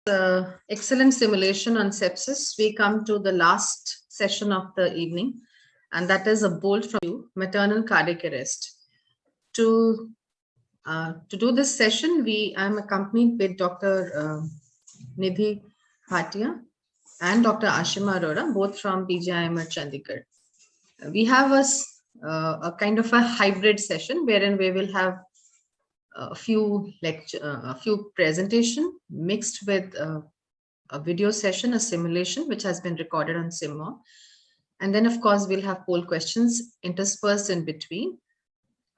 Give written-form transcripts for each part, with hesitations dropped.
Excellent simulation on sepsis, we come to the last session of the evening, and that is a bolt from you, maternal cardiac arrest. To do this session, I'm accompanied with Dr. Nidhi Bhatia and Dr. Ashima Arora, both from PGIMR Chandigarh. We have a kind of a hybrid session wherein we will have a few presentation mixed with a video session, a simulation which has been recorded on Simmo. And then of course we'll have poll questions interspersed in between,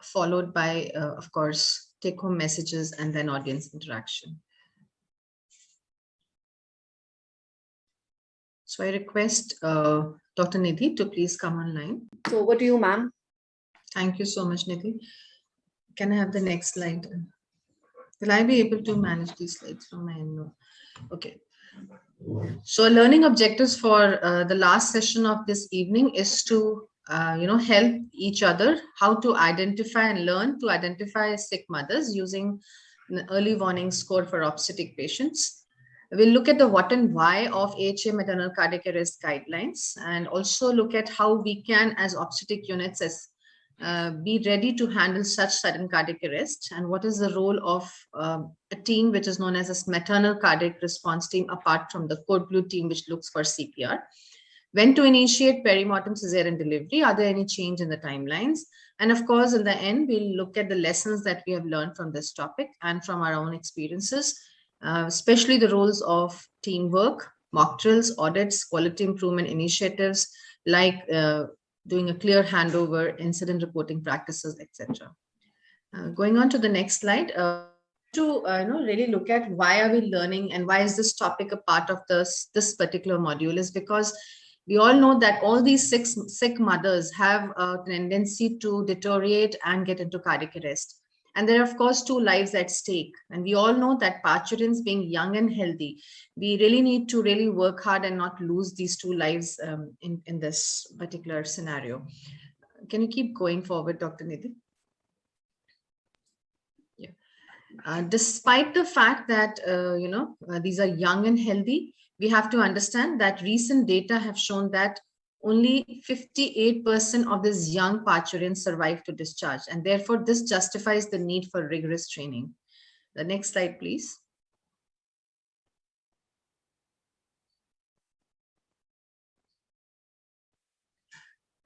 followed by of course take home messages and then audience interaction. So I request Dr. Nidhi to please come online. So over to you, ma'am. Thank you so much, Nidhi. Can I have the next slide? Will I be able to manage these slides from my end? No. Okay. So learning objectives for the last session of this evening is to help each other how to identify and learn to identify sick mothers using an early warning score for obstetric patients. We'll look at the what and why of AHA maternal cardiac arrest guidelines, and also look at how we can as obstetric units be ready to handle such sudden cardiac arrest, and what is the role of a team which is known as a maternal cardiac response team apart from the code blue team which looks for CPR. When to initiate perimortem cesarean delivery, are there any change in the timelines? And of course, in the end, we'll look at the lessons that we have learned from this topic and from our own experiences, especially the roles of teamwork, mock drills, audits, quality improvement initiatives, like doing a clear handover, incident reporting practices, etc. Going on to the next slide, to really look at why are we learning and why is this topic a part of this particular module is because we all know that all these sick mothers have a tendency to deteriorate and get into cardiac arrest. And there are, of course, two lives at stake. And we all know that parturients being young and healthy, we really need to really work hard and not lose these two lives in this particular scenario. Can you keep going forward, Dr. Nidhi? Yeah. Despite the fact that, these are young and healthy, we have to understand that recent data have shown that only 58% of these young parturients survive to discharge, and therefore this justifies the need for rigorous training. The next slide, please.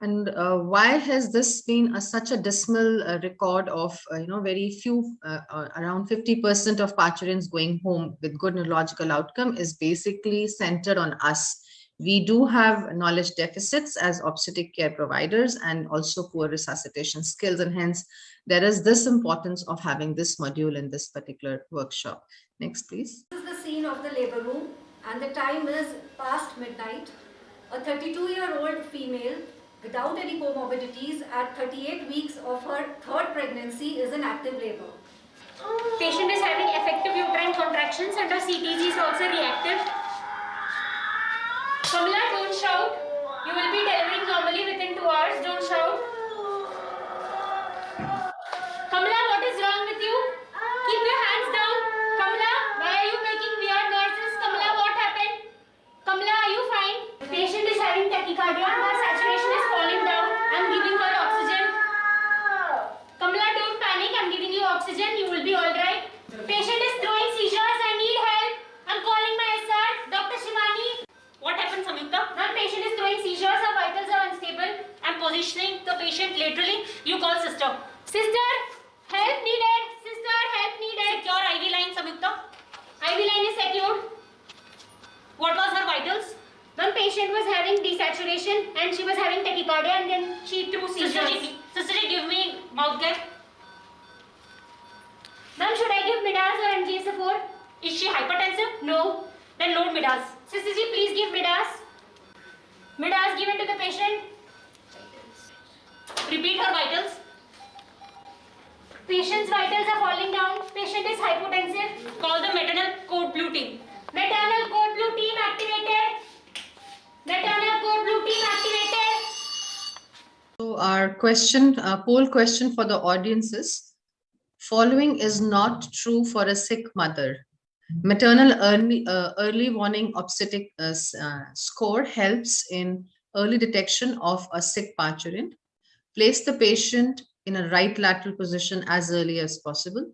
And why has this been such a dismal record of, very few, around 50% of parturients going home with good neurological outcome is basically centered on us. We do have knowledge deficits as obstetric care providers and also poor resuscitation skills, and hence there is this importance of having this module in this particular workshop. Next, please. This is the scene of the labor room, and the time is past midnight. A 32-year-old female without any comorbidities at 38 weeks of her third pregnancy is in active labor. Patient is having effective uterine contractions and her CTG is also reactive. Kamala, don't shout. You will be delivering normally within 2 hours. Don't shout. Kamala, what is wrong with you? Keep your hands down. Kamala, why are you making weird noises? Kamala, what happened? Kamala, are you fine? Patient is having tachycardia. Her saturation is falling down. I'm giving her oxygen. Kamala, don't panic. I'm giving you oxygen. You will be all right. Patient is throwing seizures. I need help. I'm calling my SR. Dr. Shivani. What happened, Samyukta? The patient is throwing seizures. Her vitals are unstable. I'm positioning the patient laterally. You call sister. Sister, help needed. Sister, help needed. Secure IV line, Samyukta. IV line is secured. What was her vitals? One patient was having desaturation and she was having tachycardia and then she threw seizures. Sister, give me mouth gap. Ma'am, should I give Midas or MGSA4? Is she hypertensive? No. Then load Midas. Sister ji, please give Midas. Midas given to the patient. Repeat her vitals. Patient's vitals are falling down. Patient is hypotensive. Call the maternal code blue team. Maternal code blue team activated. Maternal code blue team activated. So our question, poll question for the audience is, following is not true for a sick mother. Maternal early warning obstetric score helps in early detection of a sick parturient. Place the patient in a right lateral position as early as possible.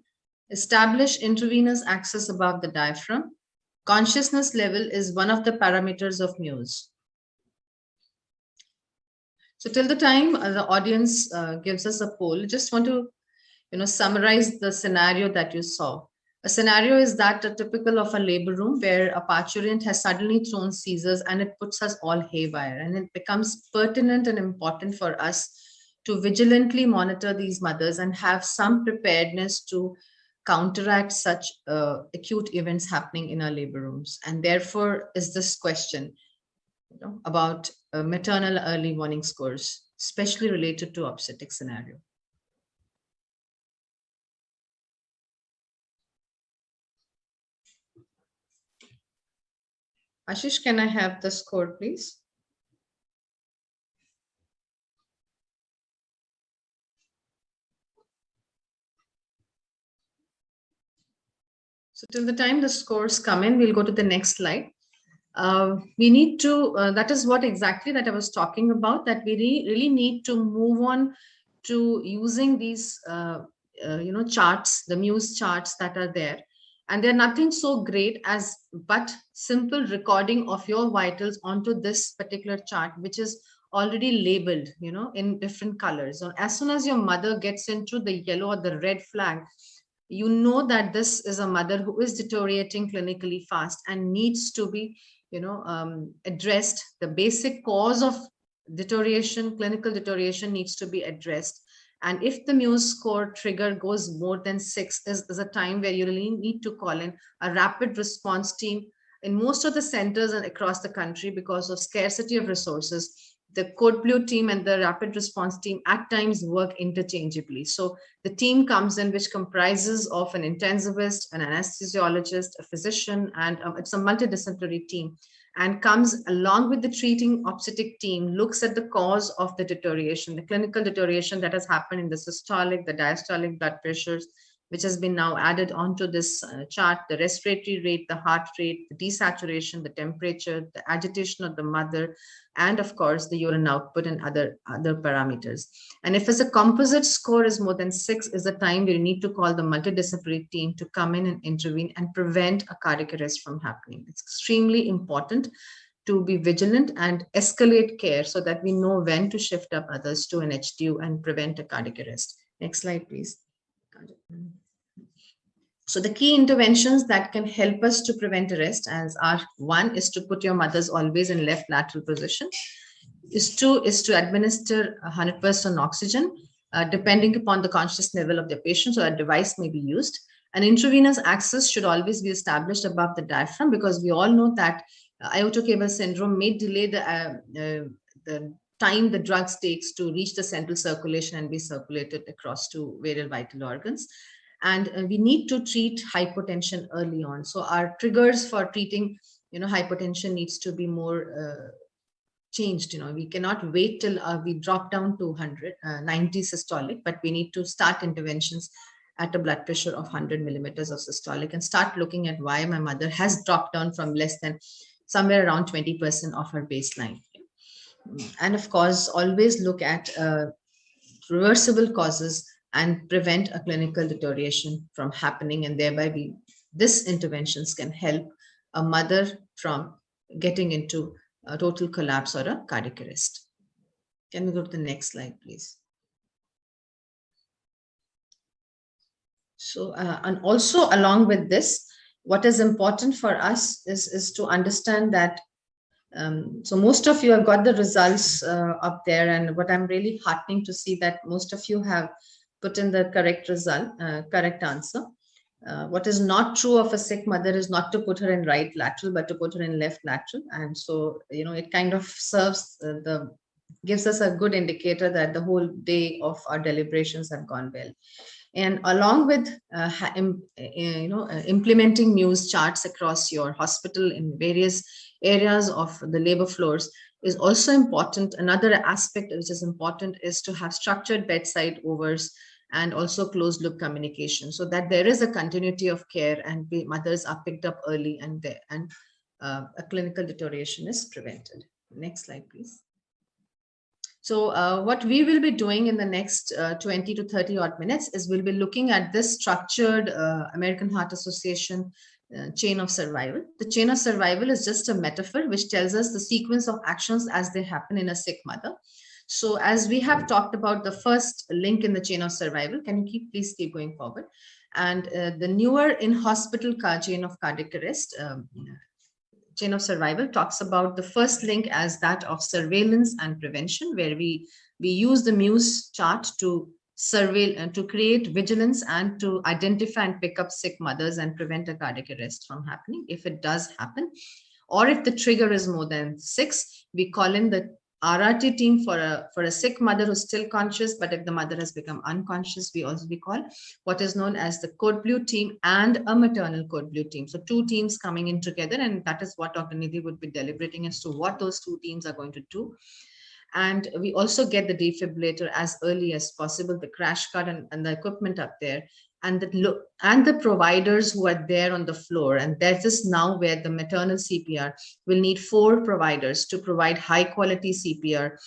Establish intravenous access above the diaphragm. Consciousness level is one of the parameters of Muse. So till the time the audience gives us a poll, just want to summarize the scenario that you saw. A scenario is that typical of a labor room where a parturient has suddenly thrown seizures and it puts us all haywire, and it becomes pertinent and important for us to vigilantly monitor these mothers and have some preparedness to counteract such acute events happening in our labor rooms. And therefore is this question about maternal early warning scores, especially related to obstetric scenario. Ashish, can I have the score, please? So till the time the scores come in, we'll go to the next slide. We need to, that is what exactly that I was talking about, that we really need to move on to using these, charts, the Muse charts that are there. And they're nothing so great as but simple recording of your vitals onto this particular chart, which is already labeled, in different colors. So as soon as your mother gets into the yellow or the red flag, you know that this is a mother who is deteriorating clinically fast and needs to be, addressed. The basic cause of deterioration, clinical deterioration, needs to be addressed. And if the Muse score trigger goes more than 6, is a time where you really need to call in a rapid response team. In most of the centers and across the country, because of scarcity of resources, the Code Blue team and the rapid response team at times work interchangeably. So the team comes in, which comprises of an intensivist, an anesthesiologist, a physician, and it's a multidisciplinary team, and comes along with the treating obstetric team, looks at the cause of the deterioration, the clinical deterioration that has happened in the systolic, the diastolic blood pressures, which has been now added onto this chart, the respiratory rate, the heart rate, the desaturation, the temperature, the agitation of the mother, and of course, the urine output and other parameters. And if it's a composite score is more than 6, is the time we need to call the multidisciplinary team to come in and intervene and prevent a cardiac arrest from happening. It's extremely important to be vigilant and escalate care so that we know when to shift up others to an HDU and prevent a cardiac arrest. Next slide, please. So the key interventions that can help us to prevent arrest one is to put your mothers always in left lateral position. Two is to administer 100% oxygen, depending upon the conscious level of the patient, so a device may be used. An intravenous access should always be established above the diaphragm, because we all know that ioto-cable syndrome may delay the time the drugs takes to reach the central circulation and be circulated across to various vital organs. And we need to treat hypotension early on. So our triggers for treating, hypotension needs to be more changed. We cannot wait till we drop down to 90 systolic, but we need to start interventions at a blood pressure of 100 millimeters of systolic and start looking at why my mother has dropped down from less than somewhere around 20% of her baseline. And of course, always look at reversible causes and prevent a clinical deterioration from happening. And thereby this interventions can help a mother from getting into a total collapse or a cardiac arrest. Can we go to the next slide, please? So, and also along with this, what is important for us is to understand that so most of you have got the results up there, and what I'm really heartening to see that most of you have put in the correct result, correct answer. What is not true of a sick mother is not to put her in right lateral, but to put her in left lateral. And so, it kind of gives us a good indicator that the whole day of our deliberations have gone well. And along with, implementing Muse charts across your hospital in various areas of the labor floors is also important. Another aspect which is important is to have structured bedside overs and also closed loop communication, so that there is a continuity of care and the mothers are picked up early and a clinical deterioration is prevented. Next slide, please. So what we will be doing in the next 20 to 30 odd minutes is we'll be looking at this structured American Heart Association chain of survival. The chain of survival is just a metaphor which tells us the sequence of actions as they happen in a sick mother. So as we have talked about the first link in the chain of survival, can you please keep going forward? And the newer in hospital chain of cardiac arrest, chain of survival talks about the first link as that of surveillance and prevention, where we use the Muse chart to surveil, to create vigilance and to identify and pick up sick mothers and prevent a cardiac arrest from happening if it does happen. Or if the trigger is more than 6, we call in the RRT team for a sick mother who's still conscious, but if the mother has become unconscious, we call what is known as the code blue team and a maternal code blue team. So 2 teams coming in together, and that is what Dr. Nidhi would be deliberating as to what those 2 teams are going to do. And we also get the defibrillator as early as possible, the crash cart and the equipment up there, and the providers who are there on the floor. And that is now where the maternal CPR will need 4 providers to provide high quality CPR,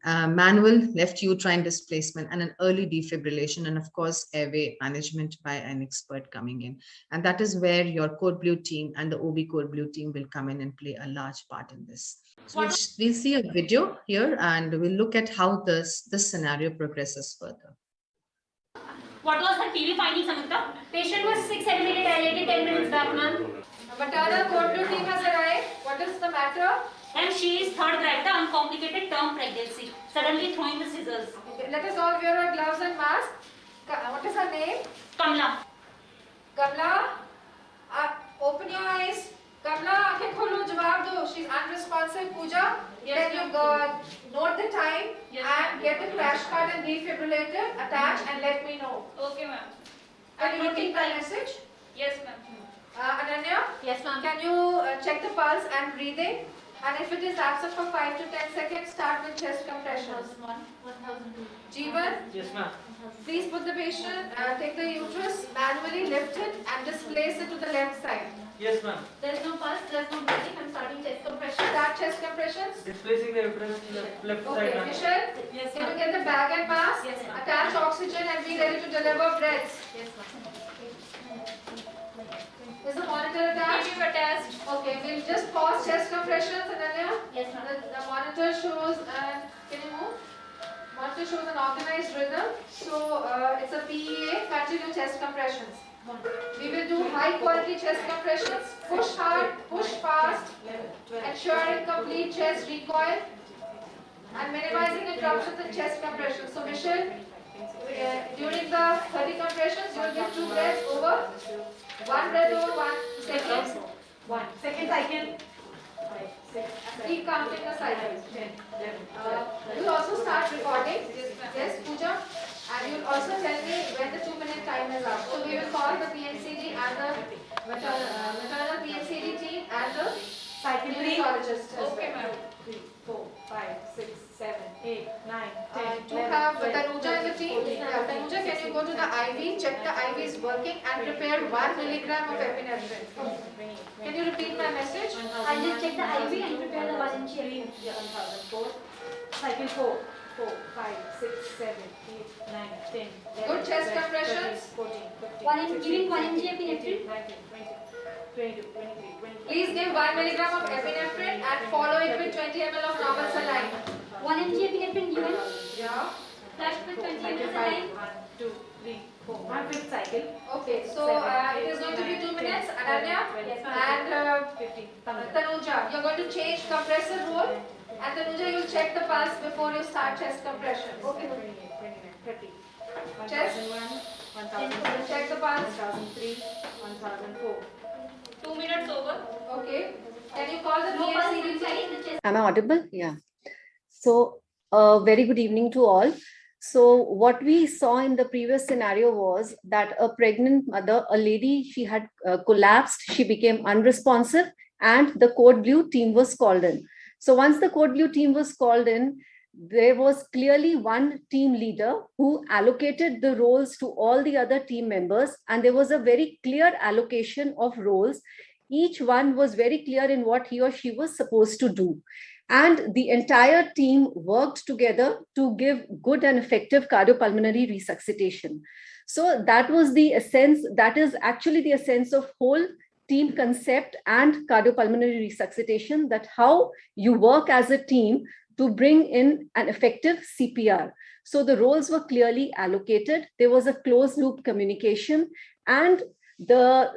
manual left uterine displacement, and an early defibrillation, and of course airway management by an expert coming in. And that is where your code blue team and the OB code blue team will come in and play a large part in this. So we'll see a video here and we'll look at how this scenario progresses further. What was her PV finding, Samantha? Patient was 6 centimeter dilated 10 minutes back, ma'am. Maternal code blue team has arrived. What is the matter? And she is third tractor, uncomplicated term pregnancy. Suddenly throwing the scissors. Okay, let us all wear our gloves and mask. What is her name? Kamla. Kamla, open your eyes. Kamla, aankhein kholo, jawab do. She's unresponsive. Pooja, Yes, can you note the time and get the crash card and defibrillator attached and let me know. Okay, ma'am. Can you repeat my message? Yes, ma'am. Ananya? Yes, ma'am. Can you check the pulse and breathing? And if it is absent for 5 to 10 seconds, start with chest compressions. 1002. Jeevan, Yes, ma'am. please put the patient, take the uterus, manually lift it and displace it to the left side. Yes, ma'am. There is no pulse, there is no breathing. I'm starting chest compression. Start chest compressions. Displacing the uterus to the left Okay, side, ma'am. Michelle, Yes, can you ma'am. get the bag and mask? Yes, ma'am. Attach oxygen and be ready to deliver breaths. Yes, ma'am. Is the monitor attached? PV attached. Okay, we'll just pause chest compressions, Ananya. Yes, ma'am. The monitor shows, can you move? Monitor shows an organized rhythm. So it's a PEA, continue chest compressions. We will do high quality chest compressions. Push hard, push fast, ensuring complete chest recoil and minimizing interruptions in chest compressions. So Michelle, during the 30 compressions, you will give 2 breaths over. 1 breath over 1 second. 1 second cycle. 5, 6, keep counting the cycles. 10, 11, 12. You'll also start recording. Yes, Pooja. And you'll also tell me when the 2-minute time is up. So we will call the PNCD and the maternal PNCD team and the gynecologist as Okay, well. ma'am. 3, 4, 5, 6, 7, 8, 9, 10, to 11, have 12, Tanuja in the team. 13, Tanuja, can you go to the IV, check the IV is working and prepare 1 milligram of epinephrine. Can you repeat my message? I'll just check the IV and prepare the 1 inch. 1004, cycle 4, 4, 5, 6, 7, 8, 9, 10, 11, Good chest 12, compressions. 13, 14, 15, 1 inch, 16, giving 1 inch 17, 18, epinephrine. 19, 20, 22, 23, 24. Please give 1 milligram of epinephrine and follow it with 20 ml of normal saline. 1 inch epinephrine given. Yeah. Flushed with 20 ml Cycle saline. 5, 1, 2, 3, 4, 1 fifth cycle. Okay, so it is going to be 2 minutes. Ananya and 15, Tanuja, you're going to change compressor role. And Tanuja, you'll check the pulse before you start chest compressions. Okay. 28, 29, 30. Chest. 1001, Check the pulse. 1003, 1004. 2 minutes over. Okay. Can you call the No pulse PNCD inside team? the chest. Am I audible? Yeah. So, very good evening to all. So, what we saw in the previous scenario was that a pregnant mother, a lady, she had collapsed, she became unresponsive, and the code blue team was called in. So, once the code blue team was called in, there was clearly one team leader who allocated the roles to all the other team members, and there was a very clear allocation of roles. Each one was very clear in what he or she was supposed to do. And the entire team worked together to give good and effective cardiopulmonary resuscitation. So that was the essence, that is actually the essence of whole team concept and cardiopulmonary resuscitation, that how you work as a team to bring in an effective CPR. So the roles were clearly allocated. There was a closed loop communication, and the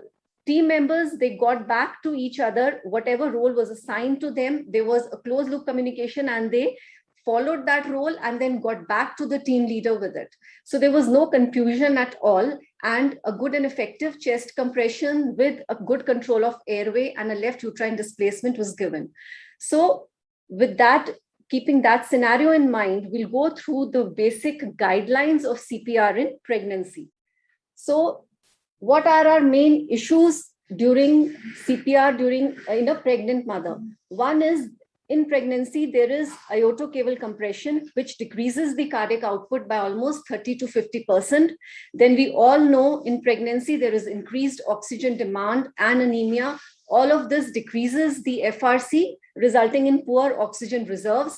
team members, they got back to each other, whatever role was assigned to them. There was a closed loop communication, and they followed that role and then got back to the team leader with it. So there was no confusion at all, and a good and effective chest compression with a good control of airway and a left uterine displacement was given. So with that, keeping that scenario in mind, we'll go through the basic guidelines of CPR in pregnancy. So what are our main issues during CPR in a pregnant mother? One is, in pregnancy, there is iotocaval compression, which decreases the cardiac output by almost 30 to 50%. Then we all know in pregnancy, there is increased oxygen demand and anemia. All of this decreases the FRC, resulting in poor oxygen reserves.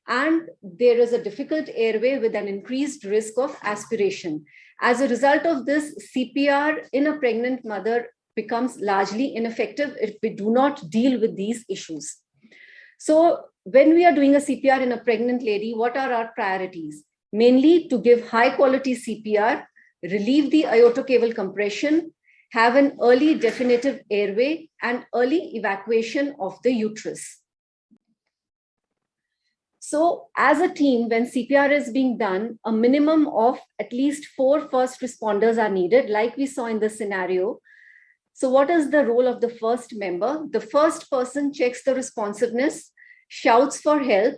And there is a difficult airway with an increased risk of aspiration. As a result of this, CPR in a pregnant mother becomes largely ineffective if we do not deal with these issues. So when we are doing a CPR in a pregnant lady, what are our priorities? Mainly to give high quality CPR, relieve the iotocaval compression, have an early definitive airway, and early evacuation of the uterus. So as a team, when CPR is being done, a minimum of at least 4 first responders are needed, like we saw in the scenario. So what is the role of the first member? The first person checks the responsiveness, shouts for help.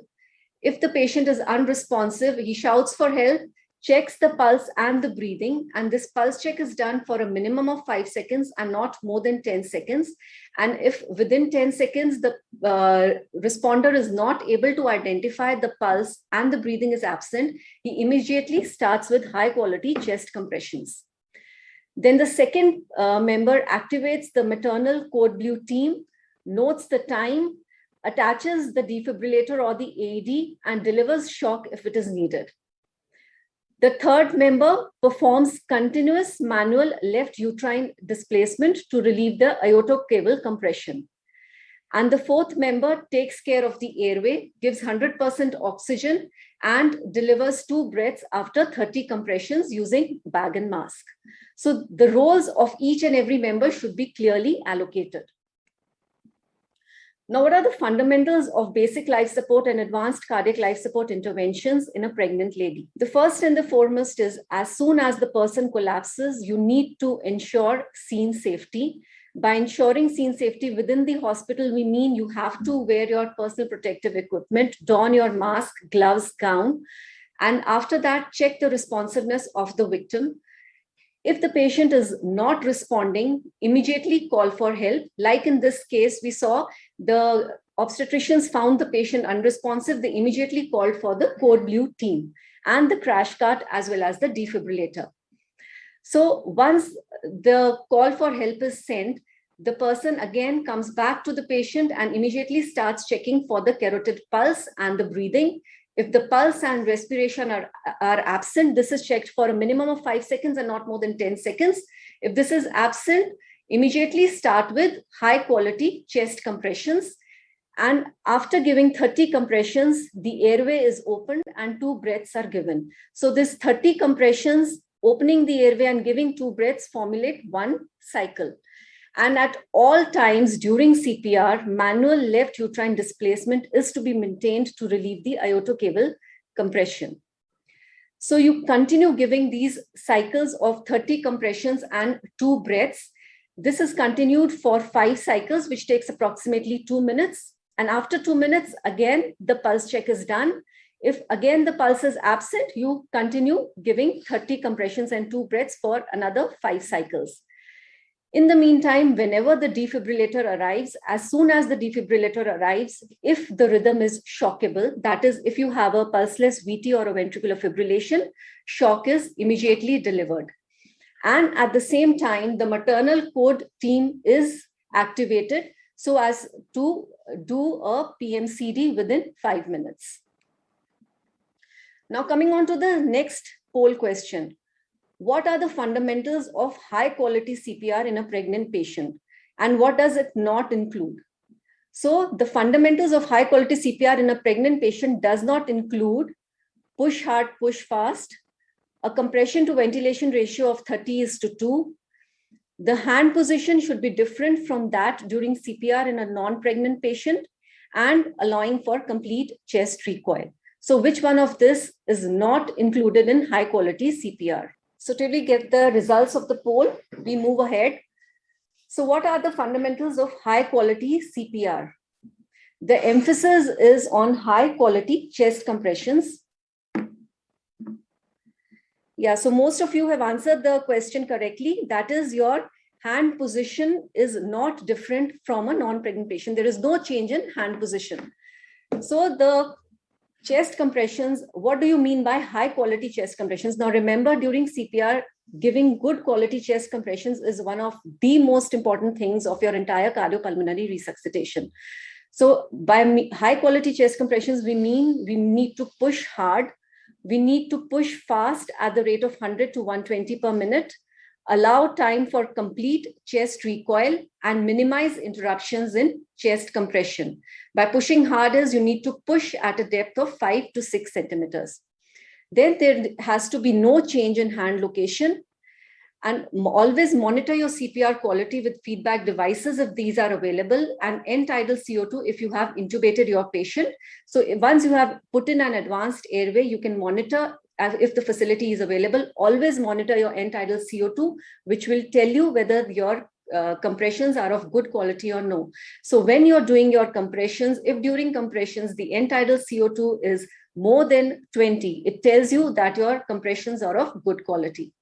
If the patient is unresponsive, he shouts for help, checks the pulse and the breathing. And this pulse check is done for a minimum of 5 seconds and not more than 10 seconds. And if within 10 seconds, the responder is not able to identify the pulse and the breathing is absent, he immediately starts with high quality chest compressions. Then the second member activates the maternal code blue team, notes the time, attaches the defibrillator or the AED, and delivers shock if it is needed. The third member performs continuous manual left uterine displacement to relieve the iotocaval compression. And the fourth member takes care of the airway, gives 100% oxygen, and delivers 2 breaths after 30 compressions using bag and mask. So the roles of each and every member should be clearly allocated. Now, what are the fundamentals of basic life support and advanced cardiac life support interventions in a pregnant lady? The first and the foremost is, as soon as the person collapses, you need to ensure scene safety. By ensuring scene safety within the hospital, we mean you have to wear your personal protective equipment, don your mask, gloves, gown, and after that, check the responsiveness of the victim. If the patient is not responding, immediately call for help. Like in this case, we saw the obstetricians found the patient unresponsive. They immediately called for the code blue team and the crash cart as well as the defibrillator. So once the call for help is sent, the person again comes back to the patient and immediately starts checking for the carotid pulse and the breathing. If the pulse and respiration are absent, this is checked for a minimum of 5 seconds and not more than 10 seconds. If this is absent, immediately start with high quality chest compressions. And after giving 30 compressions, the airway is opened and 2 breaths are given. So this 30 compressions, opening the airway and giving 2 breaths formulate 1 cycle. And at all times during CPR, manual left uterine displacement is to be maintained to relieve the iotocaval compression. So you continue giving these cycles of 30 compressions and 2 breaths. This is continued for 5 cycles, which takes approximately 2 minutes. And after 2 minutes, again, the pulse check is done. If again the pulse is absent, you continue giving 30 compressions and 2 breaths for another 5 cycles. In the meantime, whenever the defibrillator arrives, as soon as the defibrillator arrives, if the rhythm is shockable, that is, if you have a pulseless VT or a ventricular fibrillation, shock is immediately delivered. And at the same time, the maternal code team is activated so as to do a PMCD within 5 minutes. Now coming on to the next poll question. What are the fundamentals of high quality CPR in a pregnant patient? And what does it not include? So the fundamentals of high quality CPR in a pregnant patient does not include push hard, push fast, a compression to ventilation ratio of 30:2. The hand position should be different from that during CPR in a non-pregnant patient, and allowing for complete chest recoil. So which one of this is not included in high quality CPR? So till we get the results of the poll, we move ahead. So what are the fundamentals of high quality CPR? The emphasis is on high quality chest compressions. Yeah, so most of you have answered the question correctly. That is, your hand position is not different from a non-pregnant patient. There is no change in hand position. So the chest compressions, what do you mean by high quality chest compressions? Now remember, during CPR, giving good quality chest compressions is one of the most important things of your entire cardiopulmonary resuscitation. So by high quality chest compressions, we mean we need to push hard. We need to push fast at the rate of 100 to 120 per minute, allow time for complete chest recoil, and minimize interruptions in chest compression. By pushing hard is you need to push at a depth of 5 to 6 centimeters. Then there has to be no change in hand location, and always monitor your CPR quality with feedback devices if these are available, and end-tidal CO2 if you have intubated your patient. So once you have put in an advanced airway, you can monitor if the facility is available. Always monitor your end-tidal CO2, which will tell you whether your compressions are of good quality or no. So when you're doing your compressions, if during compressions the end-tidal CO2 is more than 20, it tells you that your compressions are of good quality.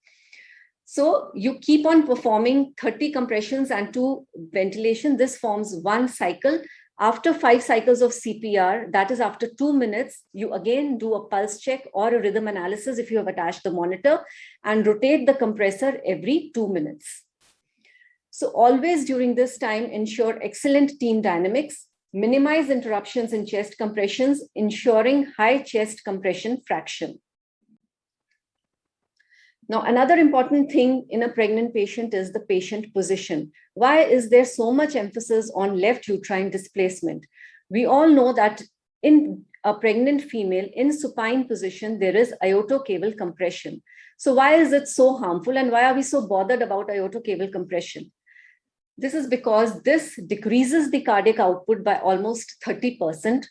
So you keep on performing 30 compressions and 2 ventilation. This forms 1 cycle. After 5 cycles of CPR, that is after 2 minutes, you again do a pulse check or a rhythm analysis if you have attached the monitor, and rotate the compressor every 2 minutes. So always during this time, ensure excellent team dynamics, minimize interruptions in chest compressions, ensuring high chest compression fraction. Now, another important thing in a pregnant patient is the patient position. Why is there so much emphasis on left uterine displacement? We all know that in a pregnant female in supine position, there is iotocaval compression. So why is it so harmful, and why are we so bothered about iotocaval compression? This is because this decreases the cardiac output by almost 30%.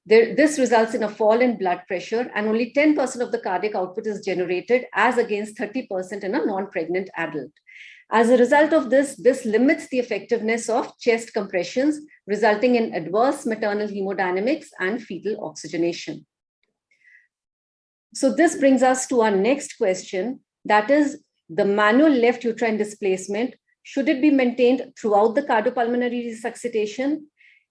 This results in a fall in blood pressure, and only 10% of the cardiac output is generated as against 30% in a non-pregnant adult. As a result of this, this limits the effectiveness of chest compressions, resulting in adverse maternal hemodynamics and fetal oxygenation. So this brings us to our next question, that is the manual left uterine displacement. Should it be maintained throughout the cardiopulmonary resuscitation?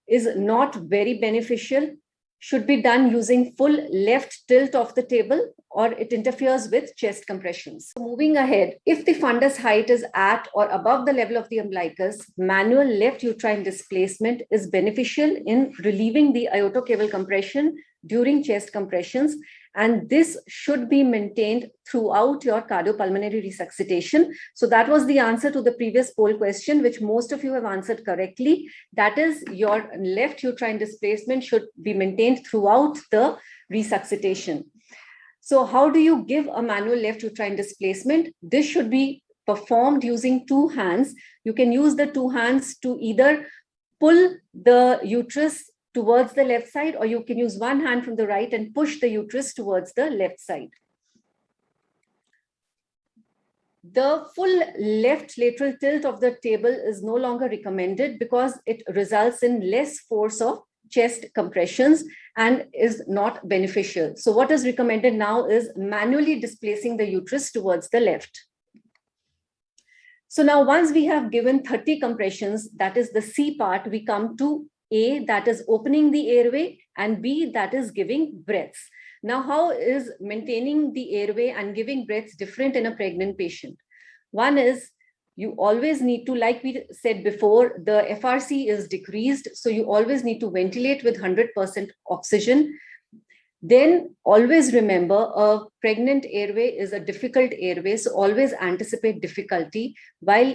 Is not very beneficial. Should be done using full left tilt of the table, or it interferes with chest compressions. So moving ahead, if the fundus height is at or above the level of the umbilicus, manual left uterine displacement is beneficial in relieving the iotocaval compression during chest compressions, and this should be maintained throughout your cardiopulmonary resuscitation. So that was the answer to the previous poll question, which most of you have answered correctly. That is, your left uterine displacement should be maintained throughout the resuscitation. So how do you give a manual left uterine displacement? This should be performed using 2 hands. You can use the 2 hands to either pull the uterus towards the left side, or you can use 1 hand from the right and push the uterus towards the left side. The full left lateral tilt of the table is no longer recommended because it results in less force of chest compressions and is not beneficial. So what is recommended now is manually displacing the uterus towards the left. So now once we have given 30 compressions, that is the C part, we come to A, that is opening the airway, and B, that is giving breaths. Now, how is maintaining the airway and giving breaths different in a pregnant patient? One is you always need to, like we said before, the FRC is decreased. So you always need to ventilate with 100% oxygen. Then always remember, a pregnant airway is a difficult airway. So always anticipate difficulty while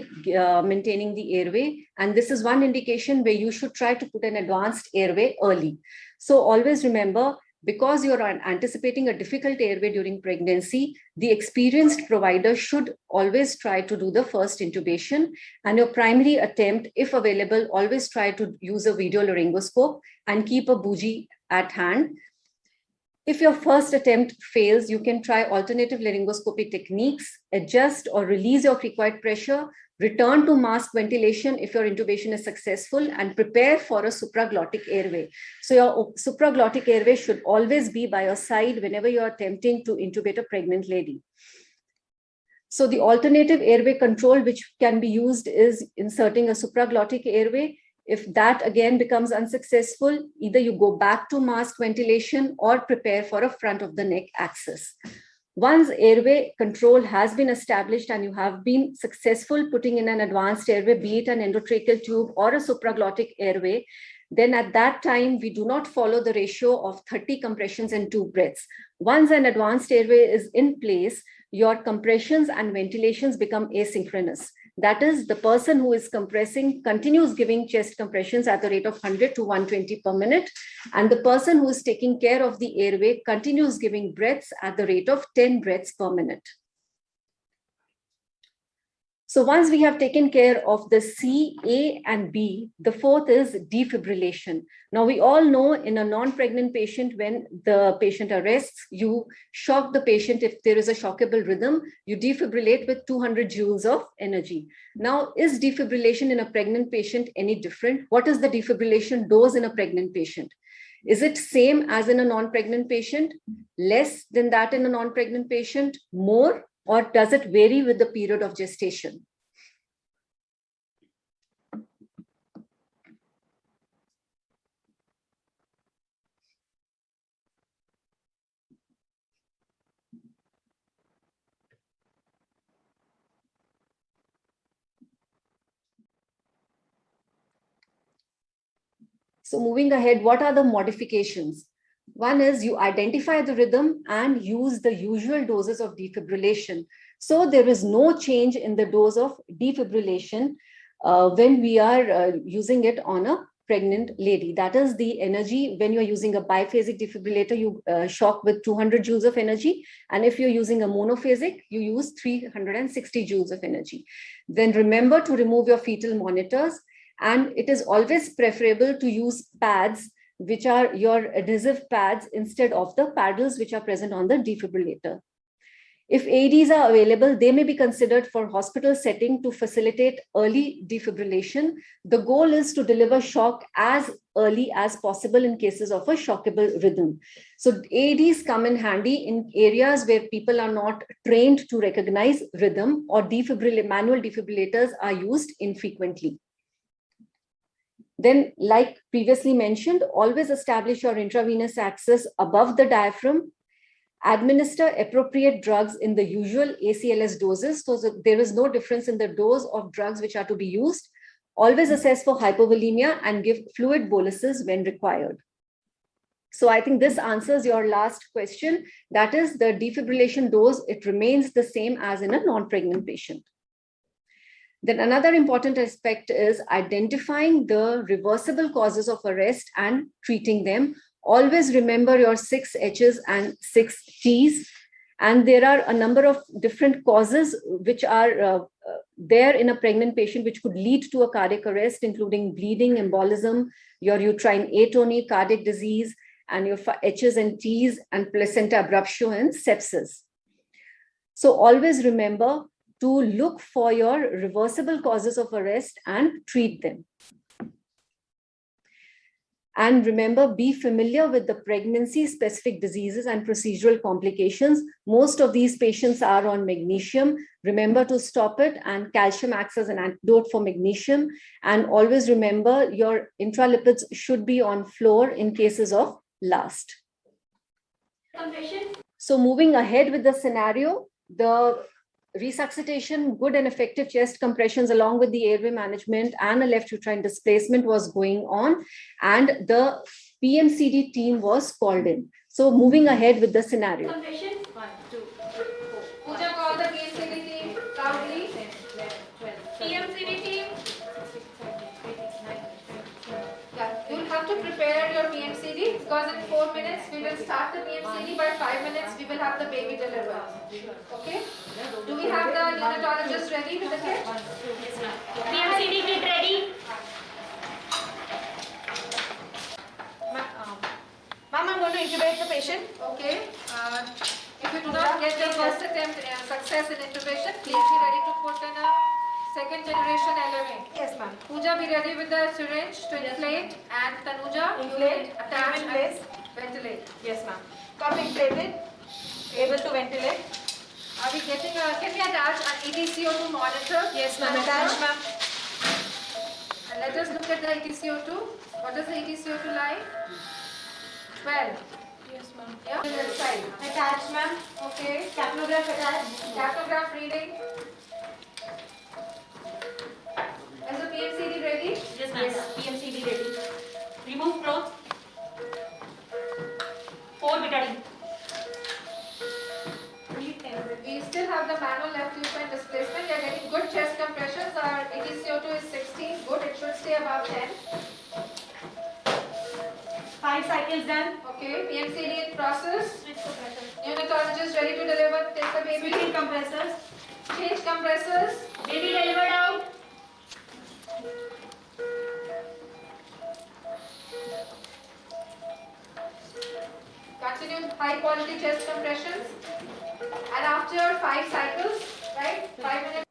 maintaining the airway. And this is one indication where you should try to put an advanced airway early. So always remember, because you're anticipating a difficult airway during pregnancy, the experienced provider should always try to do the first intubation. And your primary attempt, if available, always try to use a video laryngoscope and keep a bougie at hand. If your first attempt fails, you can try alternative laryngoscopy techniques, adjust or release your cricoid pressure, return to mask ventilation if your intubation is successful, and prepare for a supraglottic airway. So your supraglottic airway should always be by your side whenever you're attempting to intubate a pregnant lady. So the alternative airway control which can be used is inserting a supraglottic airway. If that again becomes unsuccessful, either you go back to mask ventilation or prepare for a front of the neck access. Once airway control has been established and you have been successful putting in an advanced airway, be it an endotracheal tube or a supraglottic airway, then at that time, we do not follow the ratio of 30 compressions and 2 breaths. Once an advanced airway is in place, your compressions and ventilations become asynchronous. That is, the person who is compressing continues giving chest compressions at the rate of 100 to 120 per minute. And the person who is taking care of the airway continues giving breaths at the rate of 10 breaths per minute. So once we have taken care of the C, A, and B, the fourth is defibrillation. Now we all know in a non-pregnant patient, when the patient arrests, you shock the patient. If there is a shockable rhythm, you defibrillate with 200 joules of energy. Now, is defibrillation in a pregnant patient any different? What is the defibrillation dose in a pregnant patient? Is it same as in a non-pregnant patient? Less than that in a non-pregnant patient? More? Or does it vary with the period of gestation? So moving ahead, what are the modifications? One is you identify the rhythm and use the usual doses of defibrillation. So there is no change in the dose of defibrillation when we are using it on a pregnant lady. That is the energy. When you're using a biphasic defibrillator, you shock with 200 joules of energy. And if you're using a monophasic, you use 360 joules of energy. Then remember to remove your fetal monitors. And it is always preferable to use pads, which are your adhesive pads, instead of the paddles which are present on the defibrillator. If AEDs are available, they may be considered for hospital setting to facilitate early defibrillation. The goal is to deliver shock as early as possible in cases of a shockable rhythm. So AEDs come in handy in areas where people are not trained to recognize rhythm, or manual defibrillators are used infrequently. Then, like previously mentioned, always establish your intravenous access above the diaphragm. Administer appropriate drugs in the usual ACLS doses, so that there is no difference in the dose of drugs which are to be used. Always assess for hypovolemia and give fluid boluses when required. So I think this answers your last question. That is, the defibrillation dose, it remains the same as in a non-pregnant patient. Then another important aspect is identifying the reversible causes of arrest and treating them. Always remember your 6 H's and 6 T's. And there are a number of different causes which are there in a pregnant patient, which could lead to a cardiac arrest, including bleeding, embolism, your uterine atony, cardiac disease, and your H's and T's, and placenta abruptio and sepsis. So always remember to look for your reversible causes of arrest and treat them. And remember, be familiar with the pregnancy-specific diseases and procedural complications. Most of these patients are on magnesium. Remember to stop it, and calcium acts as an antidote for magnesium. And always remember, your intralipids should be on floor in cases of LAST. Compression. So moving ahead with the scenario, the resuscitation, good and effective chest compressions along with the airway management and a left uterine displacement was going on, and the PMCD team was called in. So moving ahead with the scenario. Compression. 1, 2, 3, 4. Pooja, call the PMCD team loudly. 10, 11, 12, 13, PMCD team. 16, 17, 18, 19, 20. Yeah, you'll have to prepare your PMCD because in 4 minutes we will start the PMCD. By 5 minutes we will have the baby delivered. Okay? Do we have the neonatologist ready with the kit? PMCD kit ready. Ma'am, I'm going to intubate the patient. Okay. If you do not get your first attempt success in intubation, please be ready to put in a second generation LMA. Yes, ma'am. Pooja, be ready with the syringe to inflate, and Tanuja, inflate, attach, and ventilate. Yes, ma'am. Come inflated, able to ventilate. Are we getting can we attach an ETCO2 monitor? Yes, ma'am. Attach, ma'am. And let us look at the ETCO2. What is the ETCO2 like? 12. Yes, ma'am. Yeah. Left side. Attach, ma'am. Okay. Capnograph attached. Capnograph reading. Is the PMCD ready? Yes, ma'am. PMCD ready. Remove cloth. 4 betadine. We still have the manual left uterine displacement. We are getting good chest compressions. Our ETCO2 is 16. Good. It should stay above 10. 5 cycles done. Okay. PMCD in process. Switch compressors. Neonatologist ready to deliver. Take the baby. Switching compressors. Change compressors. Baby delivered out. Continue high quality chest compressions. And after 5 cycles, right? 5 minutes.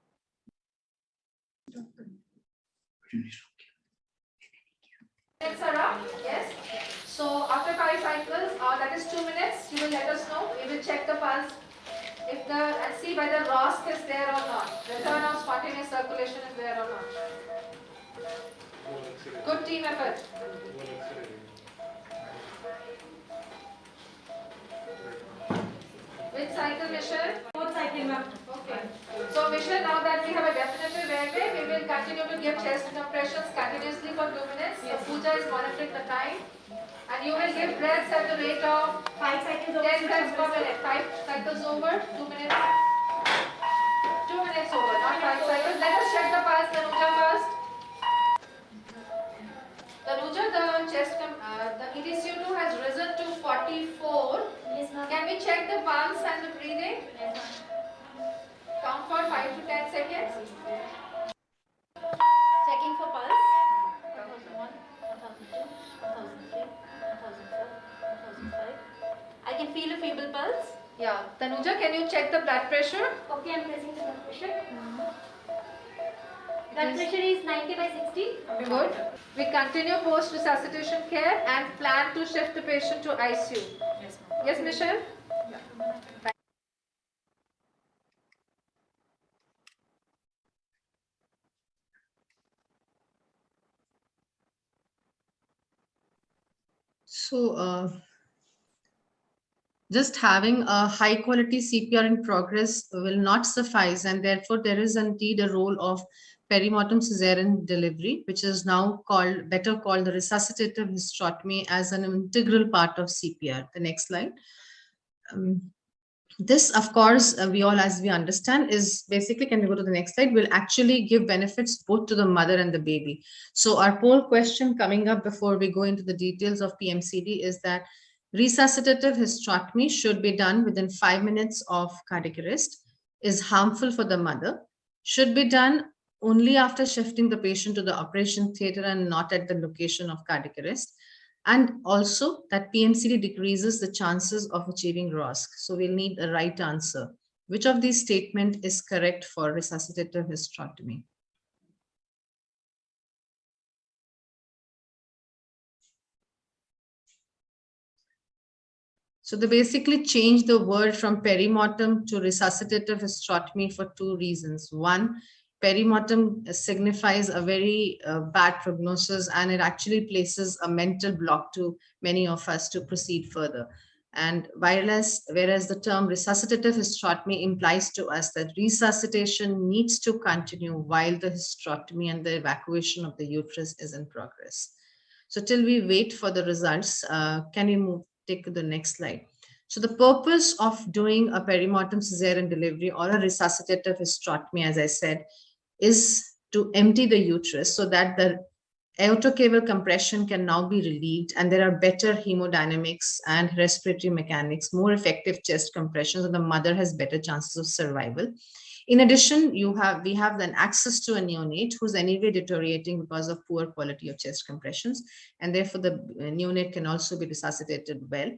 Minutes are up. Yes. So after 5 cycles, that is 2 minutes, you will let us know. We will check the pulse. If the and see whether ROSC is there or not. Return of spontaneous circulation is there or not. Good team effort. Which cycle, Michelle? 4th cycle, ma'am. Okay. So Michelle, now that we have a definitive airway, we will continue to give chest compressions continuously for 2 minutes. So Pooja is monitoring the time. And you will give breaths at the rate of 5 cycles over. 10 breaths per minute. 5 cycles over, 2 minutes. 2 minutes over, not 5 cycles. Let us check the pulse, Tanuja first. Tanuja, the chest, the ETCO2 has risen to 44. Yes, ma'am. Can we check the pulse and the breathing? Count for 5 to 10 seconds. Checking for pulse. 1001, 1002, 1003, 1004, 1005. I can feel a feeble pulse. Yeah. Tanuja, can you check the blood pressure? Okay, I'm pressing the blood pressure. It Blood is- pressure is 90 by 60. Good. We continue post-resuscitation care and plan to shift the patient to ICU. Yes, ma'am. Yes, Michelle? So, just having a high quality CPR in progress will not suffice, and therefore there is indeed a role of perimortem cesarean delivery, which is now better called the resuscitative hysterotomy, as an integral part of CPR. The next slide. This, of course, we all, as we understand, is basically, can we go to the next slide, will actually give benefits both to the mother and the baby. So our poll question coming up before we go into the details of PMCD is that resuscitative hysterotomy should be done within 5 minutes of cardiac arrest, is harmful for the mother, should be done only after shifting the patient to the operation theater and not at the location of cardiac arrest, and also that PMCD decreases the chances of achieving ROSC. So we'll need a right answer. Which of these statements is correct for resuscitative hysterotomy? So they basically changed the word from perimortem to resuscitative hysterotomy for two reasons. One, perimortem signifies a very bad prognosis, and it actually places a mental block to many of us to proceed further. And whereas the term resuscitative hysterotomy implies to us that resuscitation needs to continue while the hysterotomy and the evacuation of the uterus is in progress. So till we wait for the results, can we take to the next slide? So the purpose of doing a perimortem cesarean delivery or a resuscitative hysterotomy, as I said, is to empty the uterus so that the aortocaval compression can now be relieved, and there are better hemodynamics and respiratory mechanics, more effective chest compressions, and the mother has better chances of survival. In addition, we have then access to a neonate who's anyway deteriorating because of poor quality of chest compressions, and therefore the neonate can also be resuscitated well.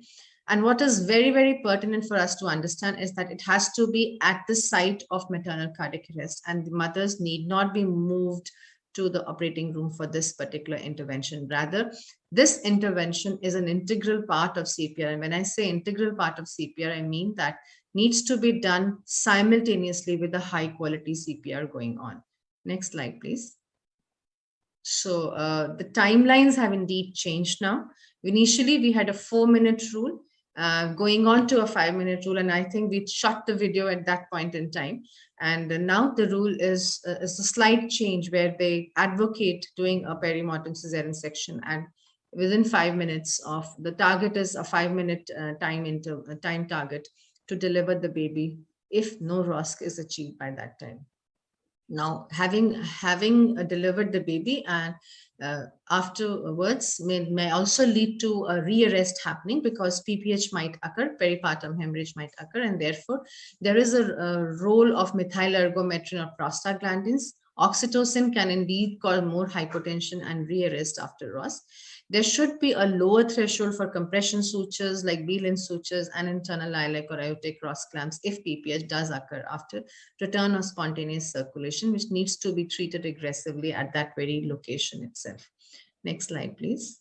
And what is very, very pertinent for us to understand is that it has to be at the site of maternal cardiac arrest, and the mothers need not be moved to the operating room for this particular intervention. Rather, this intervention is an integral part of CPR. And when I say integral part of CPR, I mean that needs to be done simultaneously with the high quality CPR going on. Next slide, please. So the timelines have indeed changed now. Initially, we had a 4-minute rule going on to a 5-minute rule, and I think we shot the video at that point in time. And now the rule is a slight change where they advocate doing a perimortem cesarean section, and within 5 minutes of the target is a 5-minute time target to deliver the baby if no ROSC is achieved by that time. Now, having delivered the baby and afterwards may also lead to a rearrest happening, because PPH might occur, peripartum hemorrhage might occur, and therefore there is a role of methylergometrin or prostaglandins. Oxytocin can indeed cause more hypotension and rearrest after ROSC. There should be a lower threshold for compression sutures like Belin sutures and internal iliac or aortic ROSC clamps if PPH does occur after return of spontaneous circulation, which needs to be treated aggressively at that very location itself. Next slide, please.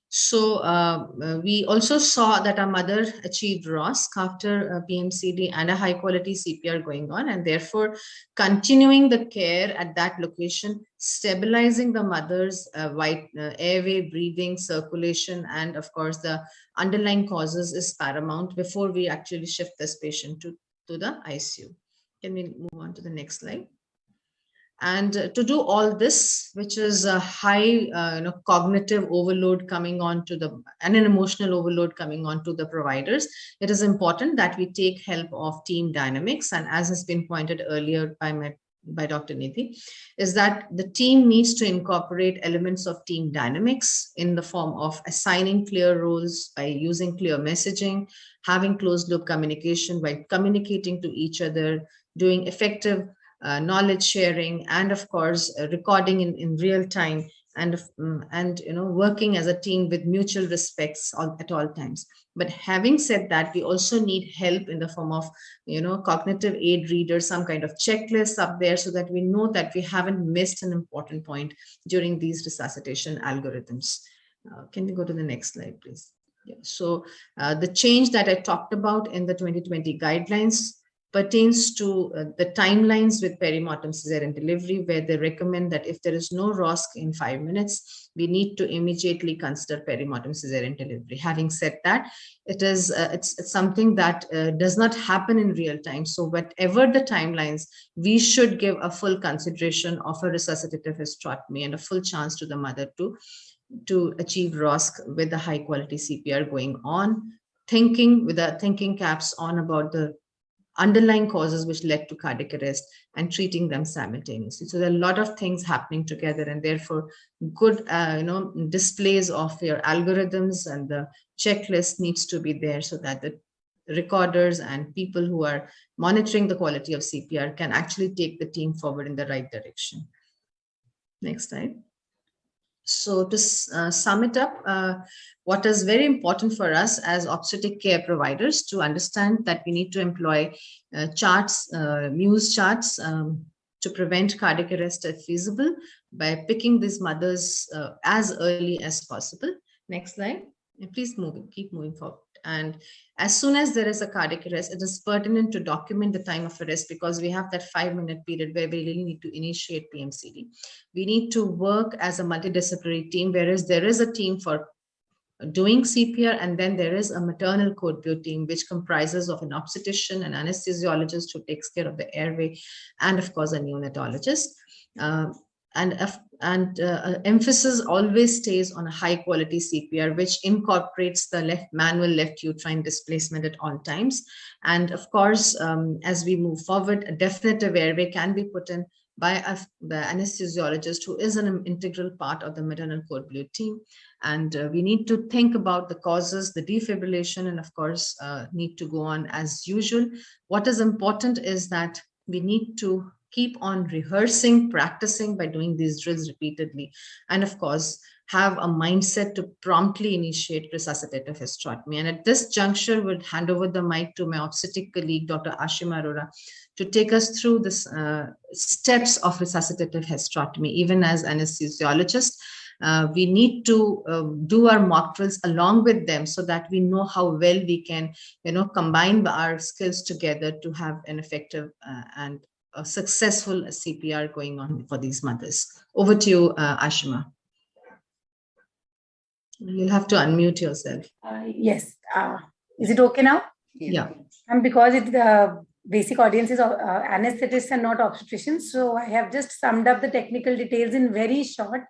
So we also saw that our mother achieved ROSC after PMCD and a high quality CPR going on, and therefore continuing the care at that location, stabilizing the mother's airway, breathing, circulation, and of course the underlying causes is paramount before we actually shift this patient to the ICU. Can we move on to the next slide? And to do all this, which is a high cognitive overload coming on to and an emotional overload coming on to the providers, it is important that we take help of team dynamics. And as has been pointed earlier by Dr. Nidhi, is that the team needs to incorporate elements of team dynamics in the form of assigning clear roles, by using clear messaging, having closed loop communication, by communicating to each other, doing effective knowledge sharing, and of course recording in real time, and working as a team with mutual respects at all times. But having said that, we also need help in the form of cognitive aid readers, some kind of checklists up there, so that we know that we haven't missed an important point during these resuscitation algorithms. Can we go to the next slide, please? Yeah. So the change that I talked about in the 2020 guidelines pertains to the timelines with perimortem cesarean delivery, where they recommend that if there is no ROSC in 5 minutes, we need to immediately consider perimortem cesarean delivery. Having said that, it's something that does not happen in real time. So whatever the timelines, we should give a full consideration of a resuscitative hysterotomy and a full chance to the mother to achieve ROSC with the high quality CPR going on, thinking with the thinking caps on about the underlying causes which led to cardiac arrest and treating them simultaneously. So there are a lot of things happening together, and therefore good displays of your algorithms and the checklist needs to be there, so that the recorders and people who are monitoring the quality of CPR can actually take the team forward in the right direction. Next slide. So to sum it up, what is very important for us as obstetric care providers to understand that we need to employ charts, Muse charts to prevent cardiac arrest if feasible, by picking these mothers as early as possible. Next slide. And please keep moving forward. And as soon as there is a cardiac arrest, it is pertinent to document the time of arrest, because we have that 5-minute period where we really need to initiate PMCD. We need to work as a multidisciplinary team, whereas there is a team for doing CPR, and then there is a maternal code blue team, which comprises of an obstetrician, an anesthesiologist who takes care of the airway, and of course a neonatologist. Emphasis always stays on a high quality CPR, which incorporates the manual left uterine displacement at all times. And of course, as we move forward, a definitive airway can be put in by the anesthesiologist, who is an integral part of the maternal code blue team. And we need to think about the causes, the defibrillation, and of course, need to go on as usual. What is important is that we need to keep on rehearsing, practicing by doing these drills repeatedly. And of course, have a mindset to promptly initiate resuscitative hysterotomy. And at this juncture, we'll hand over the mic to my obstetric colleague, Dr. Ashima Arora, to take us through the steps of resuscitative hysterotomy. Even as anesthesiologists, we need to do our mock drills along with them, so that we know how well we can, combine our skills together to have an effective and a successful CPR going on for these mothers. Over to you, Ashima. You'll have to unmute yourself. Yes. Is it okay now? Yeah. And because the basic audience is anesthetists and not obstetricians, so I have just summed up the technical details in very short.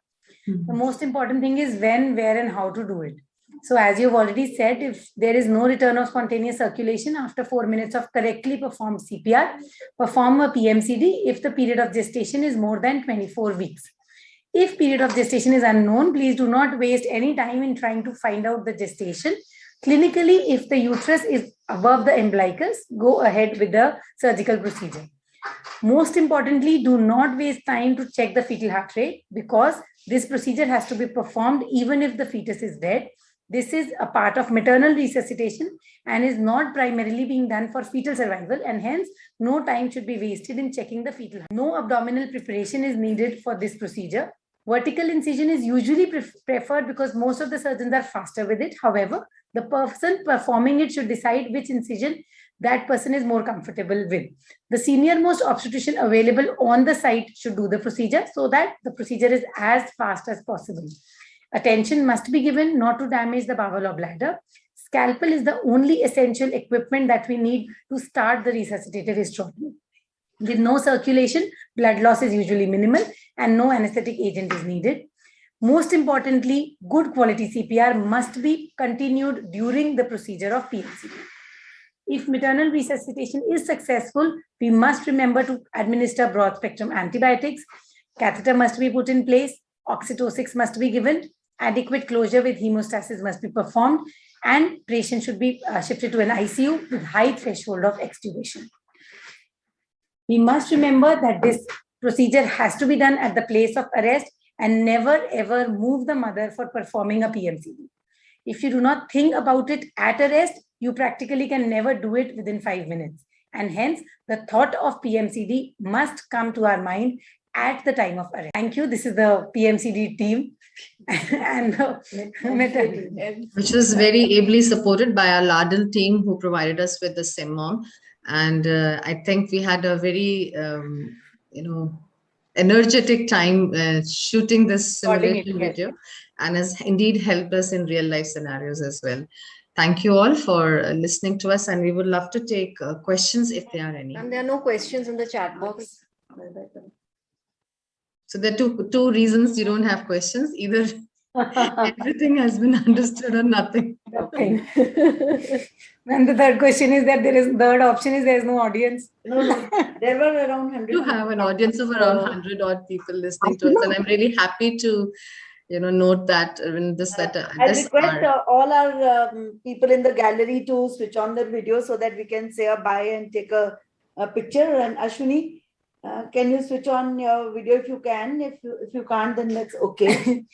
The most important thing is when, where, and how to do it. So as you've already said, if there is no return of spontaneous circulation after 4 minutes of correctly performed CPR, perform a PMCD if the period of gestation is more than 24 weeks. If period of gestation is unknown, please do not waste any time in trying to find out the gestation. Clinically, if the uterus is above the umbilicus, go ahead with the surgical procedure. Most importantly, do not waste time to check the fetal heart rate, because this procedure has to be performed even if the fetus is dead. This is a part of maternal resuscitation and is not primarily being done for fetal survival, and hence no time should be wasted in checking the fetal heart. No abdominal preparation is needed for this procedure. Vertical incision is usually preferred because most of the surgeons are faster with it. However, the person performing it should decide which incision that person is more comfortable with. The senior most obstetrician available on the site should do the procedure, so that the procedure is as fast as possible. Attention must be given not to damage the bowel or bladder. Scalpel is the only essential equipment that we need to start the resuscitative hysterotomy. With no circulation, blood loss is usually minimal and no anesthetic agent is needed. Most importantly, good quality CPR must be continued during the procedure of PMCD. If maternal resuscitation is successful, we must remember to administer broad spectrum antibiotics. Catheter must be put in place. Oxytocin must be given. Adequate closure with hemostasis must be performed, and patient should be shifted to an ICU with high threshold of extubation. We must remember that this procedure has to be done at the place of arrest and never ever move the mother for performing a PMCD. If you do not think about it at arrest, you practically can never do it within 5 minutes. And hence, the thought of PMCD must come to our mind at the time of arrest. Thank you. This is the PMCD team. Which was very ably supported by our Ladle team, who provided us with the SIMOM. And I think we had a very, energetic time shooting this simulation video, and has indeed helped us in real life scenarios as well. Thank you all for listening to us, and we would love to take questions if there are any. And there are no questions in the chat box. So there are two reasons you don't have questions. Either everything has been understood or nothing. Okay. And the third question is that third option is there is no audience. No, there were around 100. You have an audience of around 100 odd people listening to us, and I'm really happy to, note that in this letter. I request all our people in the gallery to switch on their video so that we can say a bye and take a picture. And Ashwini, can you switch on your video if you can? If you can't, then that's okay.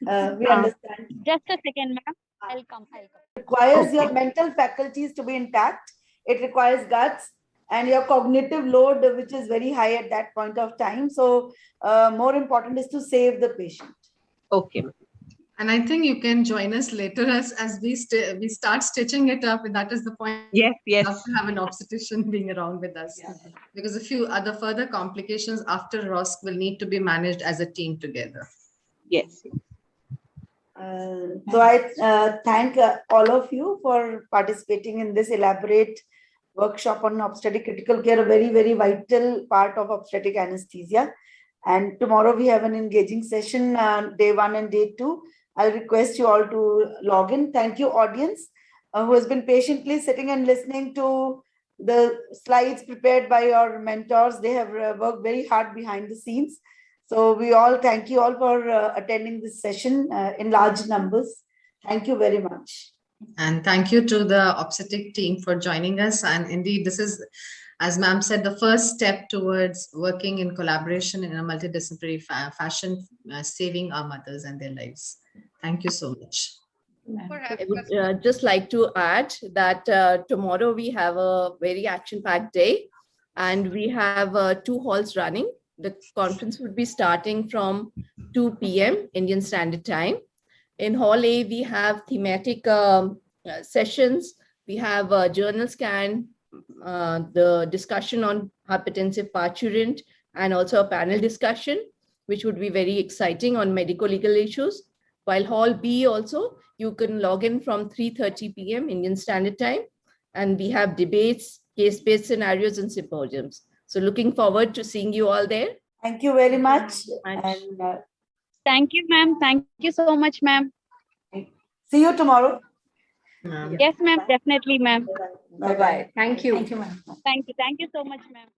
We understand. Just a second, ma'am. I'll come. It requires your mental faculties to be intact. It requires guts and your cognitive load, which is very high at that point of time. So more important is to save the patient. Okay. And I think you can join us later as we start stitching it up. And that is the point. Yes, We yes. have to have an obstetrician being around with us. Because a few other further complications after ROSC will need to be managed as a team together. Yes. So I thank all of you for participating in this elaborate workshop on obstetric critical care, a very, very vital part of obstetric anesthesia. And tomorrow we have an engaging session, day 1 and day 2. I'll request you all to log in. Thank you, audience, who has been patiently sitting and listening to the slides prepared by your mentors. They have worked very hard behind the scenes. So we all thank you all for attending this session in large numbers. Thank you very much. And thank you to the obstetric team for joining us. And indeed, this is, as ma'am said, the first step towards working in collaboration in a multidisciplinary fashion, saving our mothers and their lives. Thank you so much. I would just like to add that tomorrow we have a very action-packed day, and we have 2 halls running. The conference would be starting from 2 p.m. Indian Standard Time. In Hall A, we have thematic sessions. We have a journal scan, the discussion on hypertensive parturient, and also a panel discussion, which would be very exciting on medico-legal issues. While Hall B also, you can log in from 3:30 p.m. Indian Standard Time, and we have debates, case-based scenarios, and symposiums. So looking forward to seeing you all there. Thank you very much. Much. And Thank you, ma'am. Thank you so much, ma'am. see you tomorrow. Yes, ma'am. Definitely, ma'am. Bye-bye. Thank you. Thank you, ma'am. Thank you. Thank you so much, ma'am.